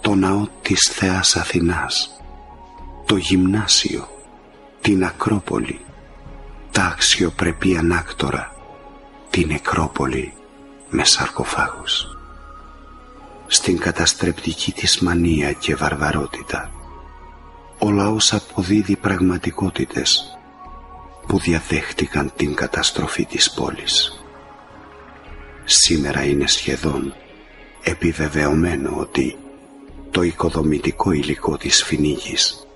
το ναό της Θεάς Αθηνάς, το γυμνάσιο, την Ακρόπολη, τα αξιοπρεπή ανάκτορα, την νεκρόπολη με σαρκοφάγους. Στην καταστρεπτική της μανία και βαρβαρότητα, ο λαός αποδίδει πραγματικότητες που διαδέχτηκαν την καταστροφή της πόλης. Σήμερα είναι σχεδόν επιβεβαιωμένο ότι το οικοδομητικό υλικό της Φινίκης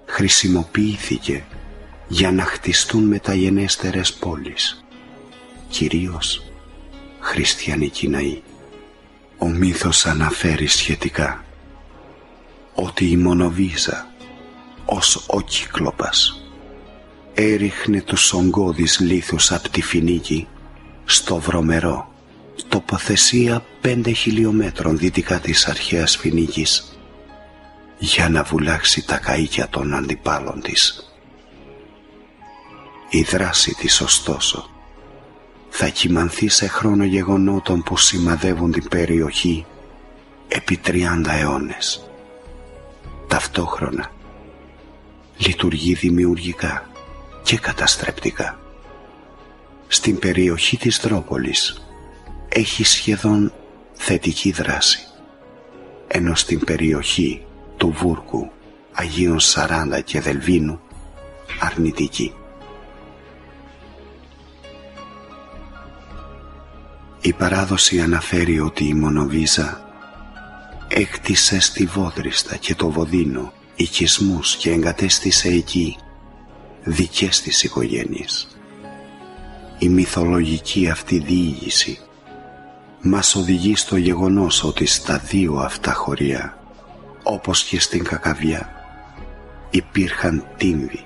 χρησιμοποιήθηκε για να χτιστούν μεταγενέστερες πόλεις, κυρίως χριστιανικοί ναοί. Ο μύθος αναφέρει σχετικά ότι η Μονοβίζα ως ο Κύκλοπας έριχνε τους ογκώδεις λίθους από τη Φινίκη στο Βρωμερό, τοποθεσία 5 χιλιόμετρων δυτικά της αρχαίας Φινίκης, για να βουλάξει τα καΐκια των αντιπάλων της. Η δράση της ωστόσο θα κυμανθεί σε χρόνο γεγονότων που σημαδεύουν την περιοχή επί 30 αιώνες. Ταυτόχρονα λειτουργεί δημιουργικά και καταστρεπτικά. Στην περιοχή της Τρόπολης έχει σχεδόν θετική δράση, ενώ στην περιοχή του Βούρκου, Αγίων Σαράντα και Δελβίνου αρνητική. Η παράδοση αναφέρει ότι η Μονοβίζα έκτισε στη Βόδριστα και το Βοδίνο οικισμούς και εγκατέστησε εκεί δικές της οικογένειες. Η μυθολογική αυτή διήγηση μας οδηγεί στο γεγονός ότι στα δύο αυτά χωριά, όπως και στην Κακαβιά, υπήρχαν τύμβοι,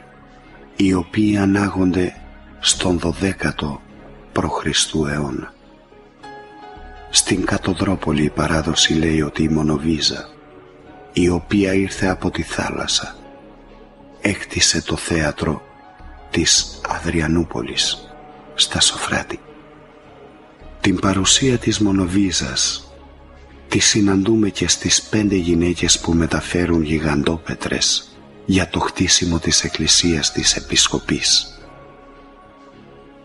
οι οποίοι ανάγονται στον 12ο π.Χ. αιώνα. Στην Κατοδρόπολη η παράδοση λέει ότι η Μονοβίζα, η οποία ήρθε από τη θάλασσα, έκτισε το θέατρο της Αδριανούπολης στα Σοφράτη. Την παρουσία της Μονοβίζας τη συναντούμε και στις 5 γυναίκες που μεταφέρουν γιγαντόπετρες για το χτίσιμο της εκκλησίας της Επισκοπής.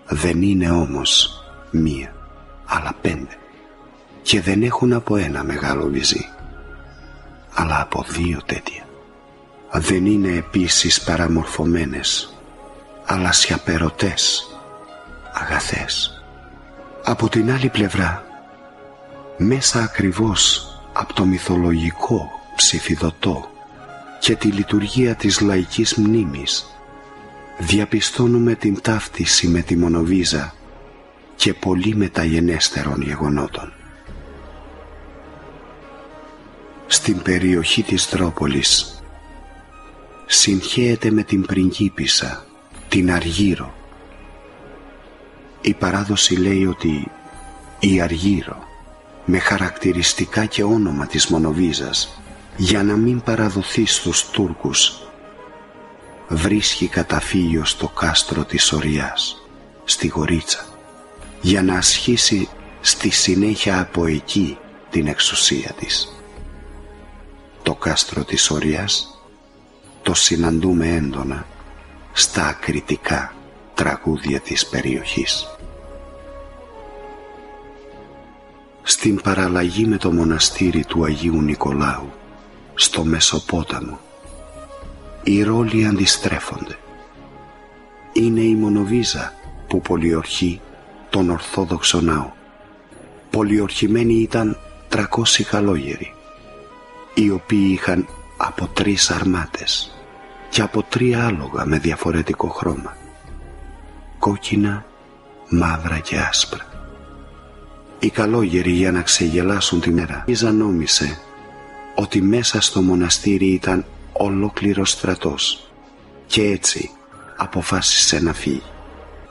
Δεν είναι όμως μία, αλλά 5, και δεν έχουν από ένα μεγάλο βυζί, αλλά από 2 τέτοια. Δεν είναι επίσης παραμορφωμένες, αλλά σιαπερωτές, αγαθές. Από την άλλη πλευρά, μέσα ακριβώς από το μυθολογικό ψηφιδωτό και τη λειτουργία της λαϊκής μνήμης, διαπιστώνουμε την ταύτιση με τη Μονοβίζα και πολύ μεταγενέστερων γεγονότων. Στην περιοχή της Τρόπολης συγχέεται με την πριγκίπισσα, την Αργύρο. Η παράδοση λέει ότι η Αργύρο, με χαρακτηριστικά και όνομα της Μονοβίζας, για να μην παραδοθεί στους Τούρκους, βρίσκει καταφύγιο στο κάστρο της Οριάς, στη Γορίτσα, για να ασχίσει στη συνέχεια από εκεί την εξουσία της. Το κάστρο της Οριάς το συναντούμε έντονα στα ακριτικά τραγούδια της περιοχής. Στην παραλλαγή με το μοναστήρι του Αγίου Νικολάου στο Μεσοπόταμο, οι ρόλοι αντιστρέφονται. Είναι η Μονοβίζα που πολιορχεί τον Ορθόδοξο ναό. Πολιορχημένοι ήταν 300 καλόγεροι, οι οποίοι είχαν από 3 αρμάτες και από 3 άλογα με διαφορετικό χρώμα, κόκκινα, μαύρα και άσπρα. Οι καλόγεροι, για να ξεγελάσουν τη μέρα, νόμισε ότι μέσα στο μοναστήρι ήταν ολόκληρος στρατός και έτσι αποφάσισε να φύγει.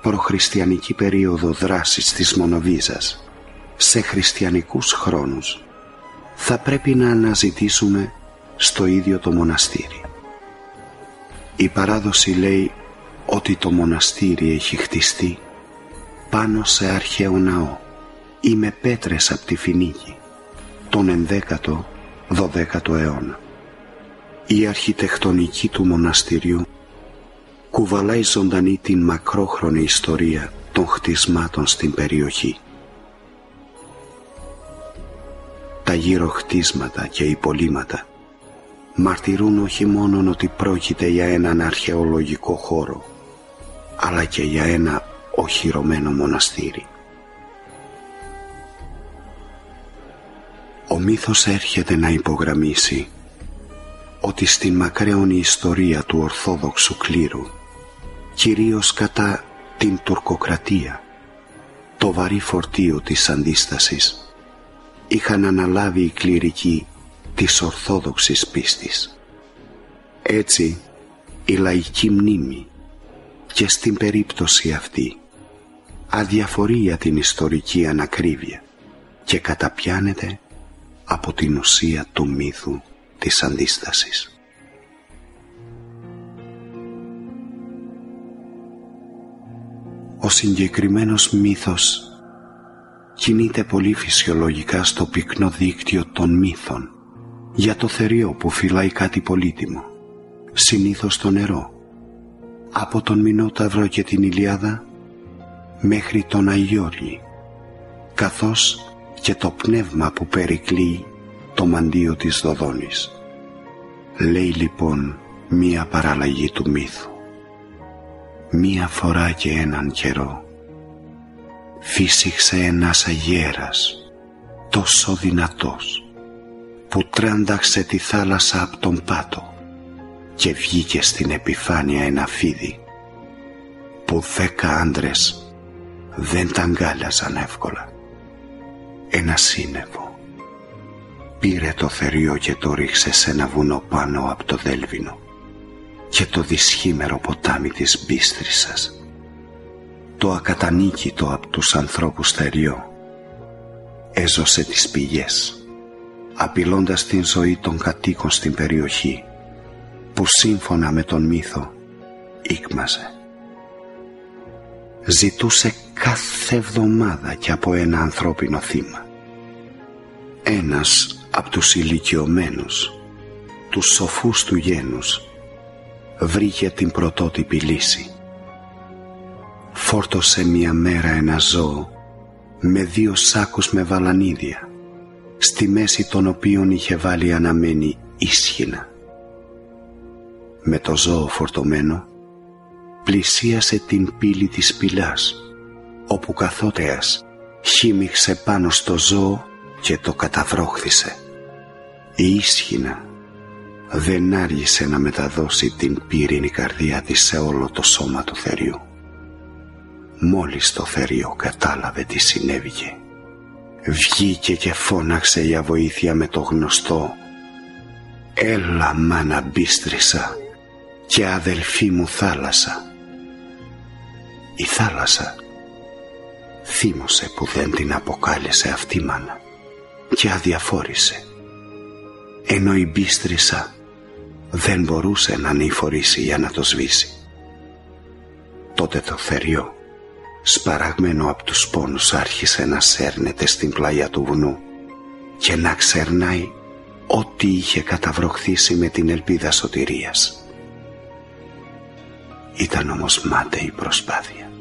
Προχριστιανική περίοδο δράσης της Μονοβίζας σε χριστιανικούς χρόνους θα πρέπει να αναζητήσουμε στο ίδιο το μοναστήρι. Η παράδοση λέει ότι το μοναστήρι έχει χτιστεί πάνω σε αρχαίο ναό ή με πέτρες από τη Φινίκη τον 11ο 12ο αιώνα. Η αρχιτεκτονική του μοναστηριού κουβαλάει ζωντανή την μακρόχρονη ιστορία των χτισμάτων στην περιοχή. Τα γύρω χτίσματα και υπολείμματα μαρτυρούν όχι μόνον ότι πρόκειται για έναν αρχαιολογικό χώρο, αλλά και για ένα οχυρωμένο μοναστήρι. Ο μύθος έρχεται να υπογραμμίσει ότι στην μακραίωνη ιστορία του Ορθόδοξου κλήρου, κυρίως κατά την τουρκοκρατία, το βαρύ φορτίο της αντίστασης είχαν αναλάβει οι κληρικοί της Ορθόδοξης πίστης. Έτσι, η λαϊκή μνήμη και στην περίπτωση αυτή αδιαφορεί για την ιστορική ανακρίβεια και καταπιάνεται από την ουσία του μύθου της αντίστασης. Ο συγκεκριμένος μύθος κινείται πολύ φυσιολογικά στο πυκνό δίκτυο των μύθων για το θεριό που φυλάει κάτι πολύτιμο, συνήθως το νερό, από τον Μινόταυρο και την Ηλιάδα μέχρι τον Αϊγιώργη, καθώς και το πνεύμα που περικλεί το μαντίο της Δοδόνης. Λέει λοιπόν μία παραλλαγή του μύθου. Μία φορά και έναν καιρό φύσηξε ένας αγέρας τόσο δυνατός που τράνταξε τη θάλασσα από τον πάτο και βγήκε στην επιφάνεια ένα φίδι που 10 άντρες δεν τα αγκάλιαζαν εύκολα. Ένα σύννεφο πήρε το θεριό και το ρίξε σε ένα βουνό πάνω από το Δέλβινο και το δυσχήμερο ποτάμι της Μπίστρισσας, το ακατανίκητο από τους ανθρώπους θεριό, έζωσε τις πηγές, απειλώντας την ζωή των κατοίκων στην περιοχή που σύμφωνα με τον μύθο ήκμαζε. Ζητούσε κάθε εβδομάδα και από ένα ανθρώπινο θύμα. Ένας από τους ηλικιωμένους, τους σοφούς του γένους, βρήκε την πρωτότυπη λύση. Φόρτωσε μια μέρα ένα ζώο με 2 σάκους με βαλανίδια, στη μέση των οποίων είχε βάλει αναμένη ίσχυνα. Με το ζώο φορτωμένο πλησίασε την πύλη της πυλάς, όπου καθότεας χύμιξε πάνω στο ζώο και το καταβρόχθησε. Η ίσχυνα δεν άργησε να μεταδώσει την πύρινη καρδιά της σε όλο το σώμα του θεριού. Μόλις το θεριό κατάλαβε τι συνέβηκε, βγήκε και φώναξε για βοήθεια με το γνωστό «Έλα μάνα Μπίστρισσα και αδελφή μου θάλασσα». Η θάλασσα θύμωσε που δεν την αποκάλεσε αυτή μάνα και αδιαφόρησε, ενώ η Μπίστρισσα δεν μπορούσε να ανηφορήσει για να το σβήσει. Τότε το θεριό, σπαραγμένο από τους πόνους, άρχισε να σέρνεται στην πλάγια του βουνού και να ξερνάει ό,τι είχε καταβροχθήσει με την ελπίδα σωτηρίας. Ήταν όμως μάταιη η προσπάθεια.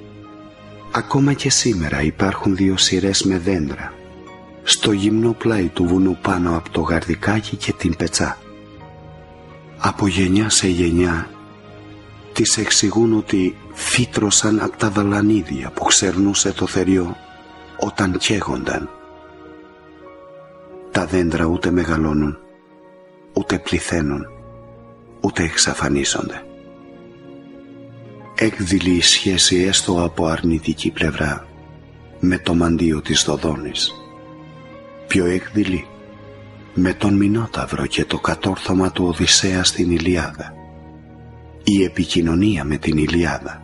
Ακόμα και σήμερα υπάρχουν 2 σειρές με δέντρα στο γυμνό πλάι του βουνού πάνω από το Γαρδικάκι και την Πετσά. Από γενιά σε γενιά τις εξηγούν ότι φύτρωσαν από τα βαλανίδια που ξερνούσε το θεριό όταν καίγονταν. Τα δέντρα ούτε μεγαλώνουν, ούτε πληθαίνουν, ούτε εξαφανίζονται. Έκδηλη η σχέση έστω από αρνητική πλευρά με το μαντίο της Δοδόνης. Πιο έκδηλη με τον Μινόταυρο και το κατόρθωμα του Οδυσσέα στην Ηλιάδα. Η επικοινωνία με την Ηλιάδα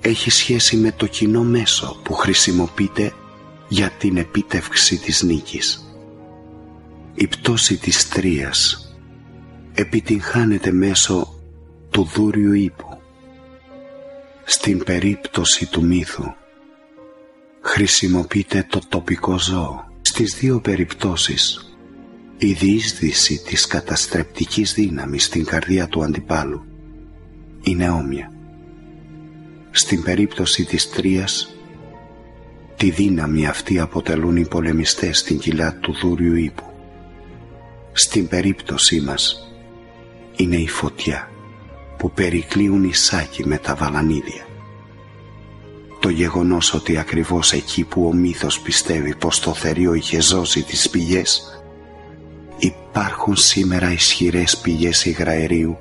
έχει σχέση με το κοινό μέσο που χρησιμοποιείται για την επίτευξη της νίκης. Η πτώση της Τρίας επιτυγχάνεται μέσω του δούριου ύπου. Στην περίπτωση του μύθου χρησιμοποιείται το τοπικό ζώο. Στις 2 περιπτώσεις Η διείσδυση της καταστρεπτικής δύναμης στην καρδιά του αντιπάλου είναι όμοια. Στην περίπτωση της Τρίας, τη δύναμη αυτή αποτελούν οι πολεμιστές στην κοιλά του δούριου ύπου. Στην περίπτωσή μας είναι η φωτιά που περικλείουν οι σάκοι με τα βαλανίδια. Το γεγονός ότι ακριβώς εκεί που ο μύθος πιστεύει πως το θερίο είχε ζώσει τις πηγές, υπάρχουν σήμερα ισχυρές πηγές υγραερίου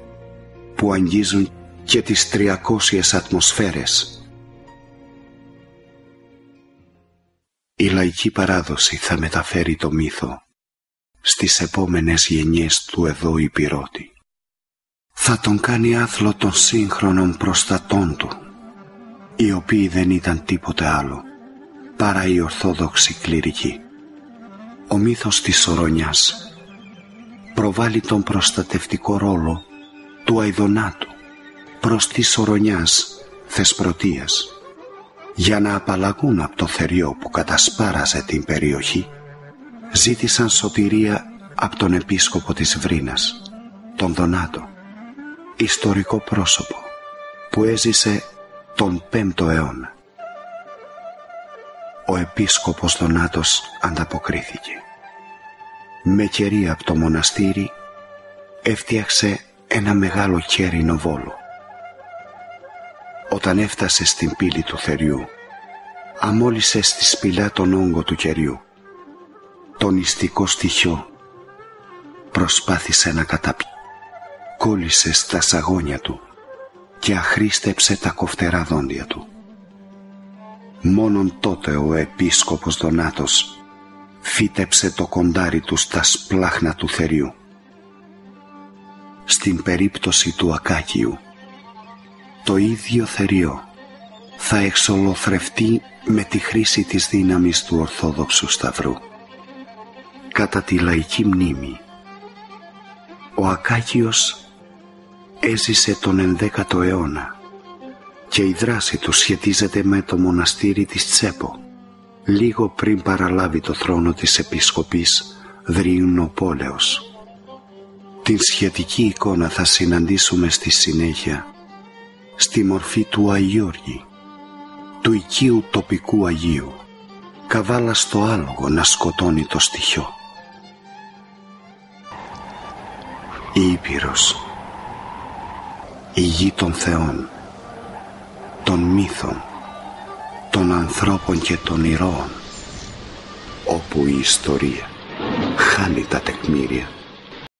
που αγγίζουν και τις 300 ατμοσφαίρες. Η λαϊκή παράδοση θα μεταφέρει το μύθο στις επόμενες γενιές του εδώ Υπηρώτη. Θα τον κάνει άθλο των σύγχρονων προστατών του, οι οποίοι δεν ήταν τίποτε άλλο παρά οι ορθόδοξοι κληρικοί. Ο μύθος της Ορονιάς προβάλλει τον προστατευτικό ρόλο του Αηδονάτου προς της Ορονιάς Θεσπρωτείας. Για να απαλλαγούν από το θεριό που κατασπάραζε την περιοχή, ζήτησαν σωτηρία από τον επίσκοπο της Βρύνας, τον Δονάτο, ιστορικό πρόσωπο που έζησε τον 5ο αιώνα. Ο επίσκοπος Δονάτος ανταποκρίθηκε. Με κερί από το μοναστήρι έφτιαξε ένα μεγάλο κέρινο βόλο. Όταν έφτασε στην πύλη του θεριού, αμόλυσε στη σπηλά τον όγκο του κεριού. Το νηστικό στοιχείο προσπάθησε να καταπιεί. Κόλλησε στα σαγόνια του και αχρίστεψε τα κοφτερά δόντια του. Μόνον τότε ο επίσκοπος Δονάτος φύτεψε το κοντάρι του στα σπλάχνα του θεριού. Στην περίπτωση του Ακάκιου, το ίδιο θεριό θα εξολοθρευτεί με τη χρήση της δύναμης του Ορθόδοξου Σταυρού. Κατά τη λαϊκή μνήμη, ο Ακάκιος έζησε τον 11ο αιώνα και η δράση του σχετίζεται με το μοναστήρι της Τσέπο, λίγο πριν παραλάβει το θρόνο της επισκοπής Δριουνοπόλεως. Την σχετική εικόνα θα συναντήσουμε στη συνέχεια στη μορφή του Αγιώργη, του οικείου τοπικού Αγίου, καβάλα στο άλογο να σκοτώνει το στοιχείο. Η Ήπειρος, η γη των θεών, των μύθων, των ανθρώπων και των ηρώων, όπου η ιστορία χάνει τα τεκμήρια